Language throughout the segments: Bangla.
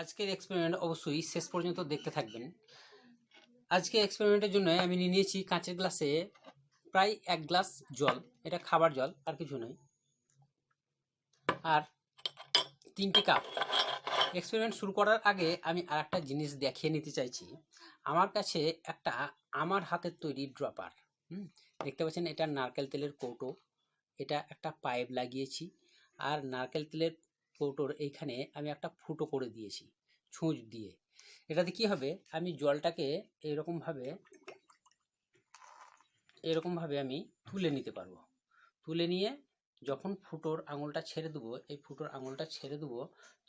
আজকের এক্সপেরিমেন্ট অবশ্যই শেষ পর্যন্ত দেখতে থাকবেন। আজকে এক্সপেরিমেন্টের জন্য আমি নিয়ে নিয়েছি কাঁচের গ্লাসে প্রায় 1 গ্লাস জল। এটা খাবার জল, আর কিছু নয়। আর 3টে কাপ। এক্সপেরিমেন্ট শুরু করার আগে আমি আর একটা জিনিস দেখিয়ে নিতে চাইছি। আমার কাছে একটা আমার হাতের তৈরি ড্রপার, দেখতে পাচ্ছেন, এটা নারকেল তেলের কৌটো। এটা একটা পাইপ লাগিয়েছি, আর নারকেল তেলের কৌটোর এইখানে আমি একটা ফুটো করে দিয়েছি ছুঁচ দিয়ে। এটাতে কি হবে, আমি জলটাকে এরকমভাবে আমি তুলে নিতে পারবো। তুলে নিয়ে যখন ফুটোর আঙুলটা ছেড়ে দেবো, এই ফুটোর আঙুলটা ছেড়ে দেবো,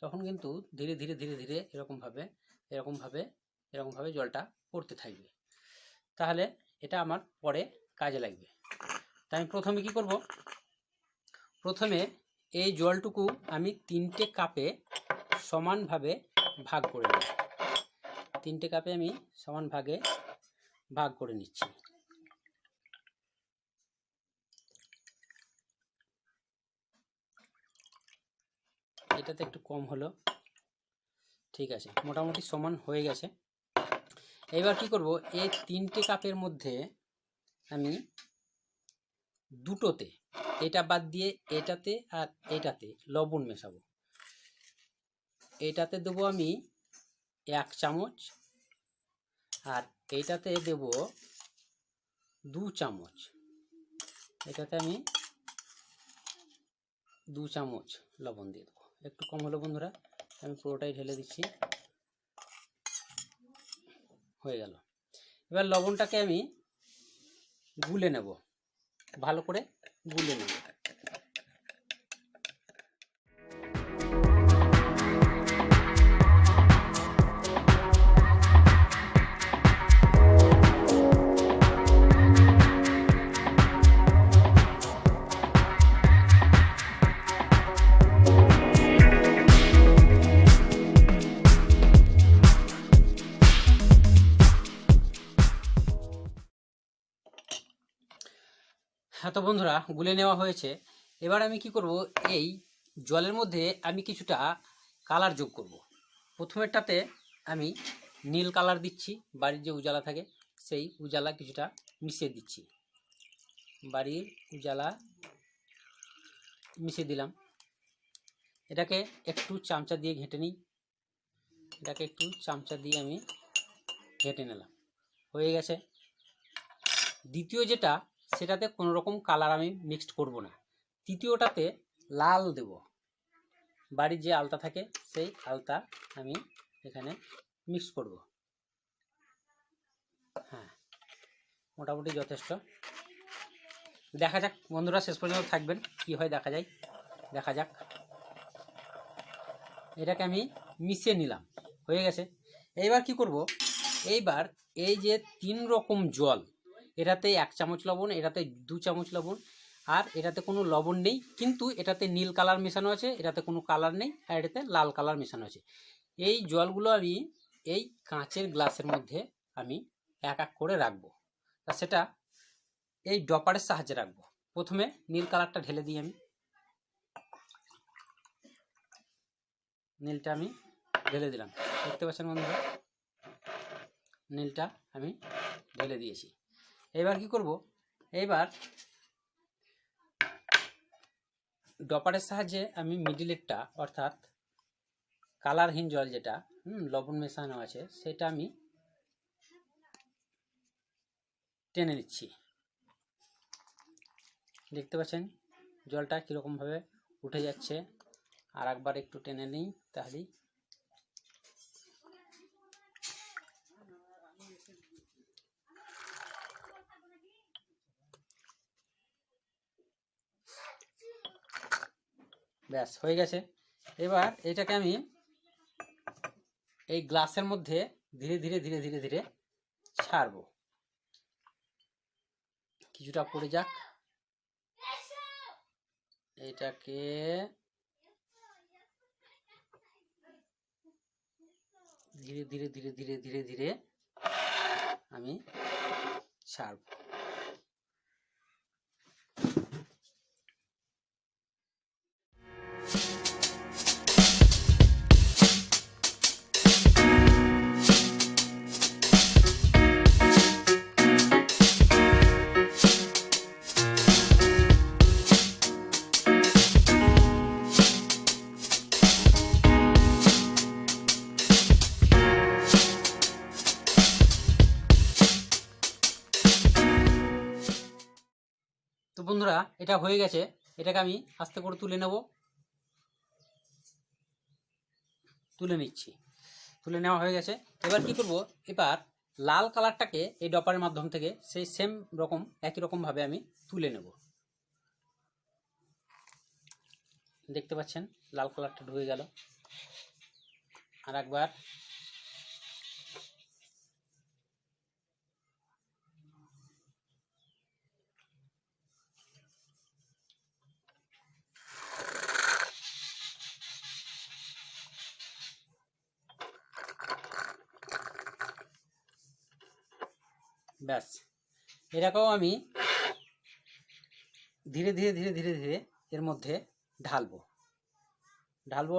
তখন কিন্তু ধীরে ধীরে ধীরে ধীরে এরকমভাবে জলটা পড়তে থাকবে। তাহলে এটা আমার পরে কাজে লাগবে। তাই আমি প্রথমে কি করব, প্রথমে এই জলটুকু আমি 3টে কাপে সমানভাবে ভাগ করে নেব। 3টে কাপে আমি সমান ভাগে ভাগ করে নিচ্ছি। এটাতে একটু কম হলো, ঠিক আছে, মোটামুটি সমান হয়ে গেছে। এবার কি করব, এই 3টে কাপের মধ্যে আমি দুটোতে, এটা বাদ দিয়ে এটাতে আর এটাতে লবণ মেশাবো। এটাতে দেবো আমি 1 চামচ, আর এইটাতে দেব 2 চামচ। এটাতে আমি 2 চামচ লবণ দিয়ে দেবো। একটু কম হলো বন্ধুরা, আমি পুরোটাই ঢেলে দিচ্ছি। হয়ে গেল। এবার লবণটাকে আমি গুলে নেব, ভালো করে গুলে নেব। হ্যাঁ তো বন্ধুরা, গুলে নেওয়া হয়েছে। এবার আমি কি করব, এই জলের মধ্যে আমি কিছুটা কালার যোগ করব। প্রথমেরটাতে আমি নীল কালার দিচ্ছি, বাড়ির যে উজালা থাকে সেই উজালা কিছুটা মিশিয়ে দিচ্ছি। বাড়ির উজালা মিশিয়ে দিলাম। এটাকে একটু চামচা দিয়ে ঘেঁটে নিই। এটাকে একটু চামচা দিয়ে আমি ঘেঁটে নিলাম, হয়ে গেছে। দ্বিতীয় যেটা, সেটাতে কোনো রকম কালার আমি মিক্সড করব না। তৃতীয়টাতে লাল দেব, বাড়ির যে আলতা থাকে সেই আলতা আমি এখানে মিক্স করব। হ্যাঁ, মোটামুটি যথেষ্ট। দেখা যাক বন্ধুরা, শেষ পর্যন্ত থাকবেন, কি হয় দেখা যাক। এটাকে আমি মিশিয়ে নিলাম, হয়ে গেছে। এইবার কি করব, এইবার এই যে 3 রকম জল, এটাতে 1 চামচ লবণ, এটাতে 2 চামচ লবণ, আর এটাতে কোনো লবণ নেই, কিন্তু এটাতে নীল কালার মেশানো আছে, এটাতে কোনো কালার নেই, আর এটাতে লাল কালার মেশানো আছে। এই জলগুলো আমি এই কাঁচের গ্লাসের মধ্যে আমি এক এক করে রাখবো। তা সেটা এই ড্রপারের সাহায্যে রাখবো। প্রথমে নীল কালারটা ঢেলে দিই আমি। নীলটা আমি ঢেলে দিলাম, দেখতে পাচ্ছেন বন্ধুরা, নীলটা আমি ঢেলে দিয়েছি। এবার কি করব, এবার ড্রপারের সাহায্যে আমি মিডিলেরটা, অর্থাৎ কালারহীন জল যেটা লবণ মেশানো আছে, সেটা আমি টেনে নিচ্ছি। দেখতে পাচ্ছেন জলটা কীরকমভাবে উঠে যাচ্ছে। আর একবার একটু টেনে নিই, তাহলেই ব্যাস হয়ে গেছে। এবার এটাকে আমি এই গ্লাসের মধ্যে ধীরে ধীরে ধীরে ধীরে ধীরে ছাড়বো। কিছুটা পড়ে যাক, এটাকে ধীরে ধীরে ধীরে ধীরে ধীরে ধীরে আমি ছাড়ব। বন্ধুরা এটা হয়ে গেছে, এটাকে আমি আস্তে করে তুলে নেব। তুলে নিচ্ছি, তুলে নেওয়া হয়ে গেছে। এবার কি করব, এবার লাল কালারটাকে এই ডপারের মাধ্যম থেকে সেই সেম রকম একই রকমভাবে আমি তুলে নেব। দেখতে পাচ্ছেন লাল কালারটা ঢুকে গেল। আর একবার ব্যাস, এটাকেও আমি ধীরে ধীরে ধীরে ধীরে ধীরে এর মধ্যে ঢালবো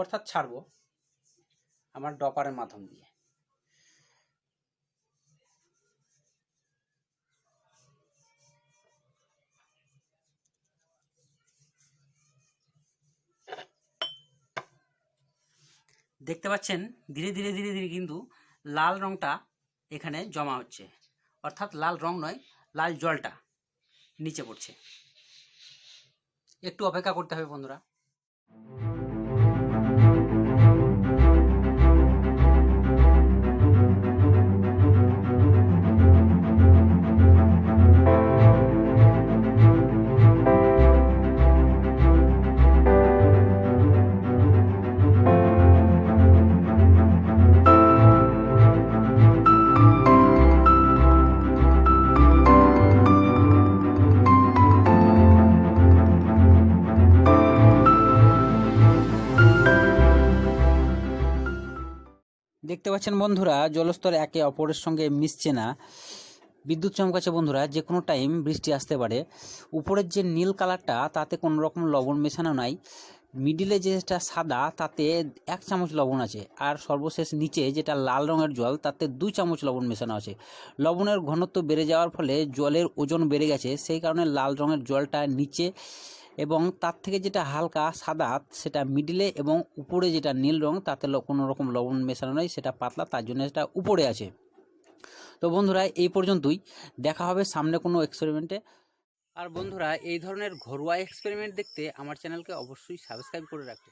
অর্থাৎ ছাড়বো আমার ডপারের মাধ্যম দিয়ে। দেখতে পাচ্ছেন ধীরে ধীরে ধীরে ধীরে কিন্তু লাল রঙটা এখানে জমা হচ্ছে, অর্থাৎ লাল রং নয়, লাল জলটা নিচে পড়ছে। একটু অপেক্ষা করতে হবে বন্ধুরা। দেখতে পাচ্ছেন বন্ধুরা জলস্তর একে অপরের সঙ্গে মিশছে না, বিদ্যুৎ চমকাচ্ছে বন্ধুরা। যে কোনো টাইম বৃষ্টি আসতে পারে। উপরের যে নীল কালারটা তাতে কোনো রকম লবণ মেশানো নাই, মিডিলে যেটা সাদা তাতে 1 চামচ লবণ আছে, আর সর্বশেষ নিচে যেটা লাল রঙের জল তাতে 2 চামচ লবণ মেশানো আছে। লবণের ঘনত্ব বেড়ে যাওয়ার ফলে জলের ওজন বেড়ে গেছে, সেই কারণে লাল রঙের জলটা নিচে এবং তার থেকে যেটা হালকা সাদা সেটা মিডিলে, এবং উপরে যেটা নীল রং তাতে কোনো রকম লবণ মেশানো নয়, সেটা পাতলা, তার জন্য সেটা উপরে আছে। তো বন্ধুরা এই পর্যন্তই, দেখা হবে সামনে কোনো এক্সপেরিমেন্টে। আর বন্ধুরা এই ধরনের ঘরোয়া এক্সপেরিমেন্ট দেখতে আমার চ্যানেলকে অবশ্যই সাবস্ক্রাইব করে রাখবে।